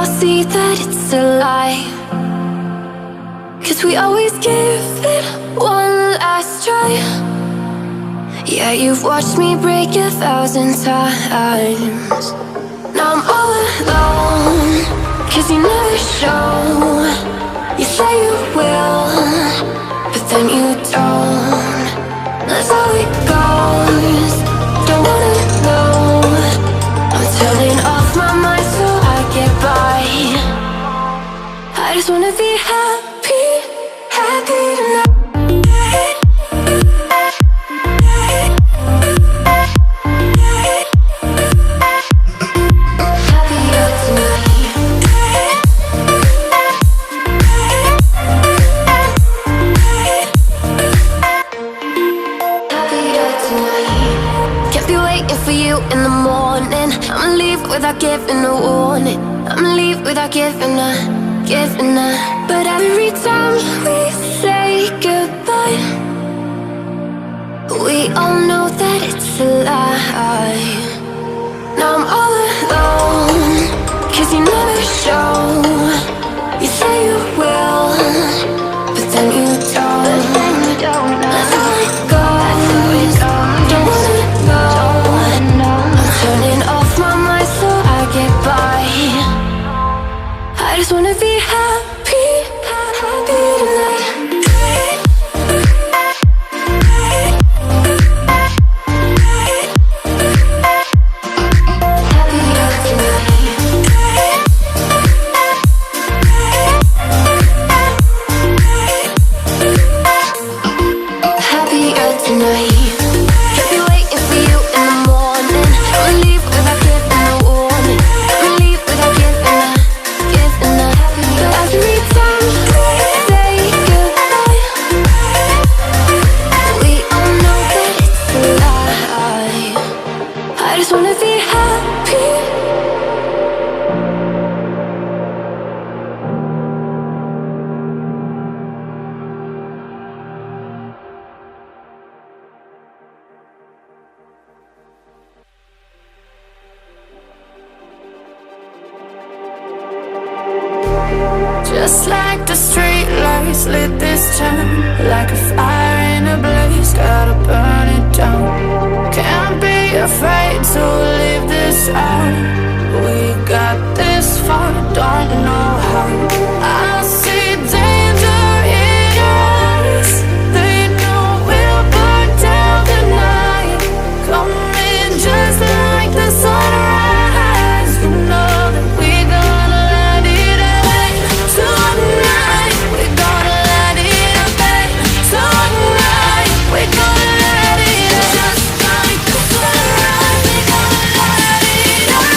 all see that it's a lie, 'cause we always give it one last try. Yeah, you've watched me break 1,000 times. Now I'm all alone, 'cause you never show. You say you will, but then you don't. That's how it goes. Don't wanna know. I'm turning off my mind so I get by. I just wanna be happy, happy tonight. Without giving a warning, I'ma leave without giving a. But every time we say goodbye, we all know that it's a lie. Now I'm all alone, 'cause you never show. You say you will, but then you don't. That's how it goes. Don't wanna know. I'm turning off my mind so I get by. I just wanna be happy, happy tonight. Happier tonight. Just like the street lights lit this town, like a fire in a blaze, gotta burn it down. Can't be afraid to leave this out. We got this far, don't know how. I see danger in your eyes. They know we'll burn down the night. Coming just like the sunrise. You know that we're gonna let it out tonight. We're gonna let it out tonight. We're gonna let it out just like the sunrise. We're gonna let it out.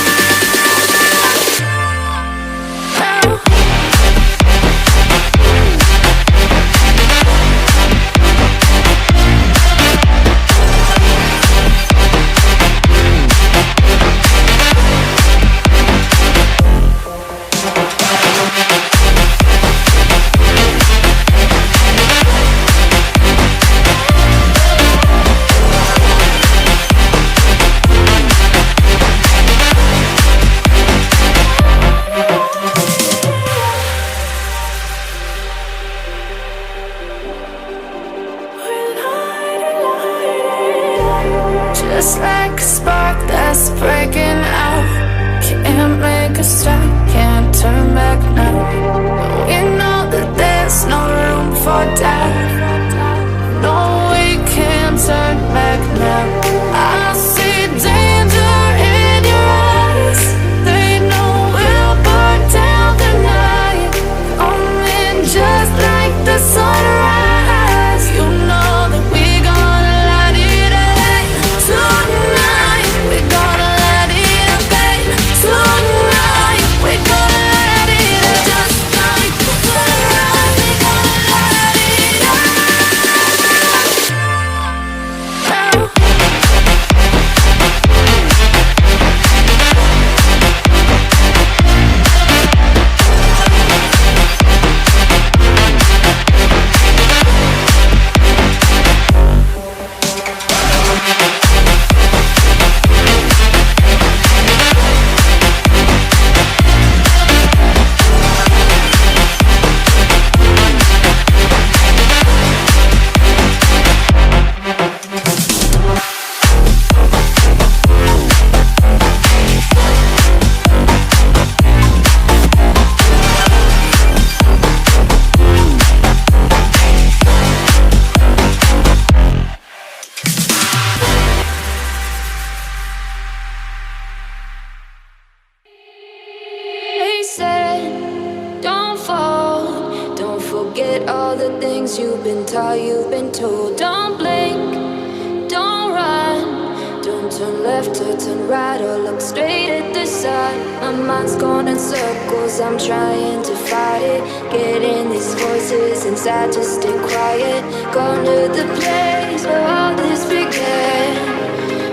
all the things you've been taught, you've been told. Don't blink, don't run, don't turn left or turn right or look straight at the sun. My mind's going in circles, I'm trying to fight it. Getting these voices inside to stay quiet. Going to the place where all this began.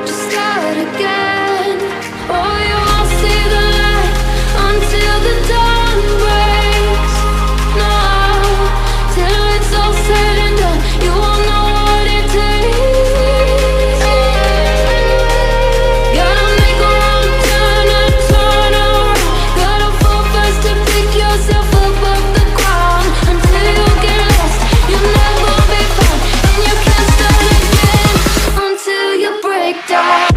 Just start again. Oh, you won't see the light until the dawn breaks. No, till it's all said and done, you won't know what it takes. Gotta make a wrong turn and turn around. Gotta fall fast to pick yourself up off the ground. Until you get lost, you'll never be found. And you can't start again until you break down.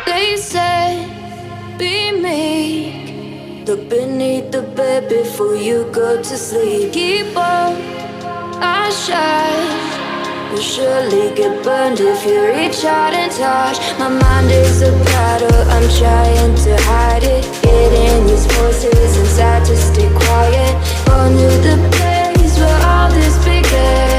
They said, be meek. Look beneath the bed before you go to sleep. Keep on, I shine. You'll surely get burned if you reach out and touch. My mind is a battle, I'm trying to hide it. Getting these voices inside to stay quiet. Going to the place where all this began.